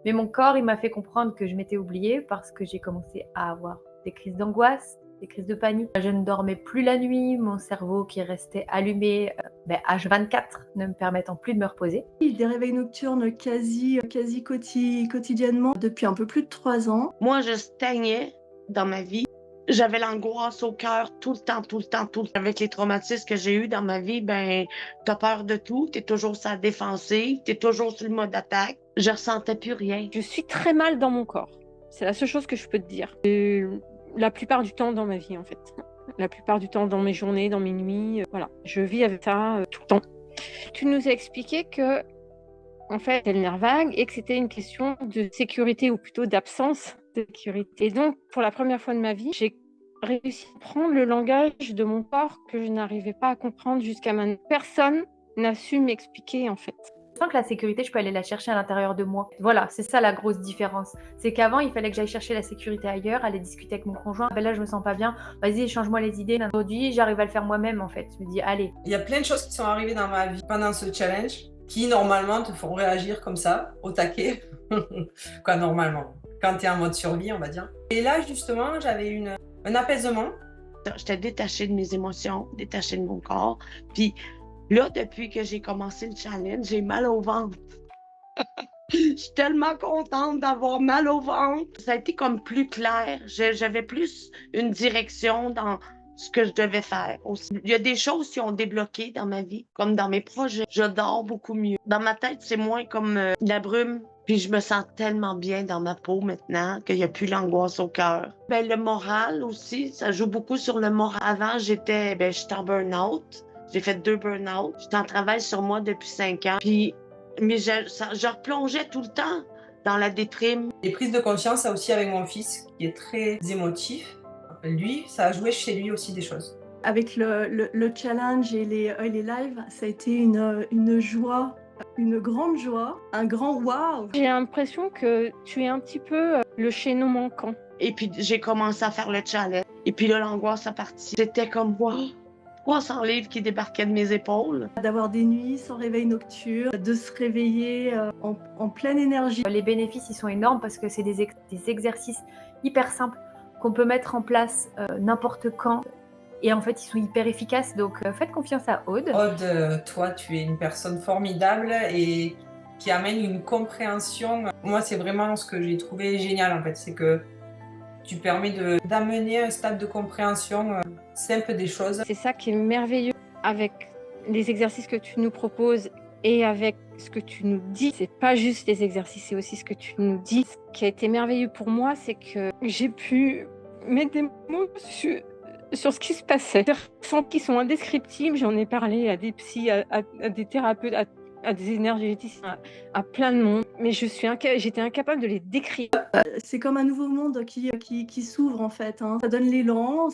Mais mon corps, il m'a fait comprendre que je m'étais oubliée parce que j'ai commencé à avoir des crises d'angoisse, des crises de panique. Je ne dormais plus la nuit, mon cerveau qui restait allumé, H24, ne me permettant plus de me reposer. Des réveils nocturnes quotidiennement depuis un peu plus de 3 ans. Moi, je stagnais dans ma vie. J'avais l'angoisse au cœur tout le temps, tout le temps, tout le temps. Avec les traumatismes que j'ai eus dans ma vie, t'as peur de tout, t'es toujours sur la défensive, t'es toujours sur le mode attaque. Je ressentais plus rien. Je suis très mal dans mon corps. C'est la seule chose que je peux te dire. La plupart du temps dans ma vie, en fait. La plupart du temps dans mes journées, dans mes nuits. Voilà, je vis avec ça tout le temps. Tu nous as expliqué que, en fait, c'était le nerf vague et que c'était une question de sécurité ou plutôt d'absence de sécurité. Et donc, pour la première fois de ma vie, j'ai réussi à prendre le langage de mon corps que je n'arrivais pas à comprendre jusqu'à maintenant. Personne n'a su m'expliquer, en fait. Je sens que la sécurité, je peux aller la chercher à l'intérieur de moi. Voilà, c'est ça la grosse différence. C'est qu'avant, il fallait que j'aille chercher la sécurité ailleurs, aller discuter avec mon conjoint. Là, je me sens pas bien. Vas-y, change-moi les idées. Aujourd'hui, j'arrive à le faire moi-même, en fait. Je me dis, allez. Il y a plein de choses qui sont arrivées dans ma vie pendant ce challenge qui, normalement, te font réagir comme ça, au taquet. Quoi, normalement. Quand tu es en mode survie, on va dire. Et là, justement, j'avais un apaisement. J'étais détachée de mes émotions, détachée de mon corps. Puis là, depuis que j'ai commencé le challenge, j'ai mal au ventre. Je suis tellement contente d'avoir mal au ventre. Ça a été comme plus clair. J'avais plus une direction dans ce que je devais faire aussi. Il y a des choses qui ont débloqué dans ma vie, comme dans mes projets. Je dors beaucoup mieux. Dans ma tête, c'est moins comme la brume. Puis je me sens tellement bien dans ma peau maintenant qu'il n'y a plus l'angoisse au cœur. Le moral aussi, ça joue beaucoup sur le moral. Avant, j'étais en burn-out. J'ai fait 2 burn-out. J'étais en travail sur moi depuis 5 ans. Mais je replongeais tout le temps dans la déprime. Les prises de conscience, ça aussi avec mon fils, qui est très émotif. Lui, ça a joué chez lui aussi des choses. Avec le challenge et les lives, ça a été une joie, une grande joie, un grand waouh. J'ai l'impression que tu es un petit peu le chaînon manquant. Et puis j'ai commencé à faire le challenge. Et puis là, l'angoisse a parti. C'était comme waouh, 300 livres qui débarquaient de mes épaules. D'avoir des nuits sans réveil nocturne, de se réveiller en pleine énergie. Les bénéfices, ils sont énormes parce que c'est des exercices hyper simples qu'on peut mettre en place n'importe quand. Et en fait, ils sont hyper efficaces. Donc, faites confiance à Aude. Aude, toi, tu es une personne formidable et qui amène une compréhension. Moi, c'est vraiment ce que j'ai trouvé génial, en fait. C'est que tu permets d'amener un stade de compréhension simple des choses. C'est ça qui est merveilleux avec les exercices que tu nous proposes et avec ce que tu nous dis. C'est pas juste les exercices, c'est aussi ce que tu nous dis. Ce qui a été merveilleux pour moi, c'est que j'ai pu mettre des mots sur ce qui se passait. Des ressentis qui sont indescriptibles. J'en ai parlé à des psys, à des thérapeutes, à des énergéticiens, à plein de monde. Mais j'étais incapable de les décrire. C'est comme un nouveau monde qui s'ouvre en fait. Ça donne l'élan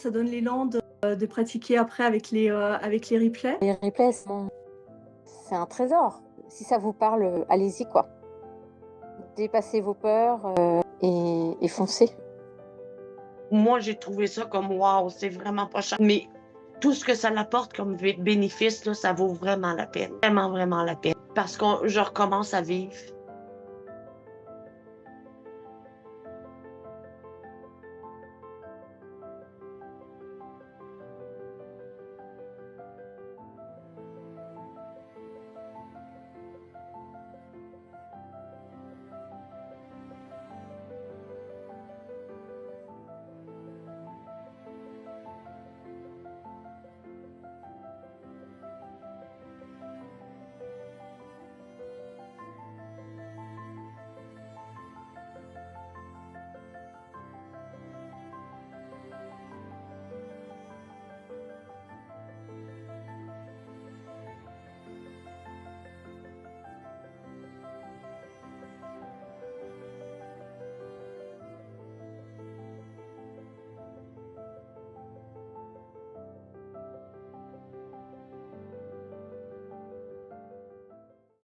de pratiquer après avec les replays. Les replays, c'est un trésor. Si ça vous parle, allez-y quoi. Dépassez vos peurs et foncez. Moi, j'ai trouvé ça comme waouh, c'est vraiment pas cher. Mais tout ce que ça apporte comme bénéfice, là, ça vaut vraiment la peine. Vraiment, vraiment la peine. Parce que je recommence à vivre.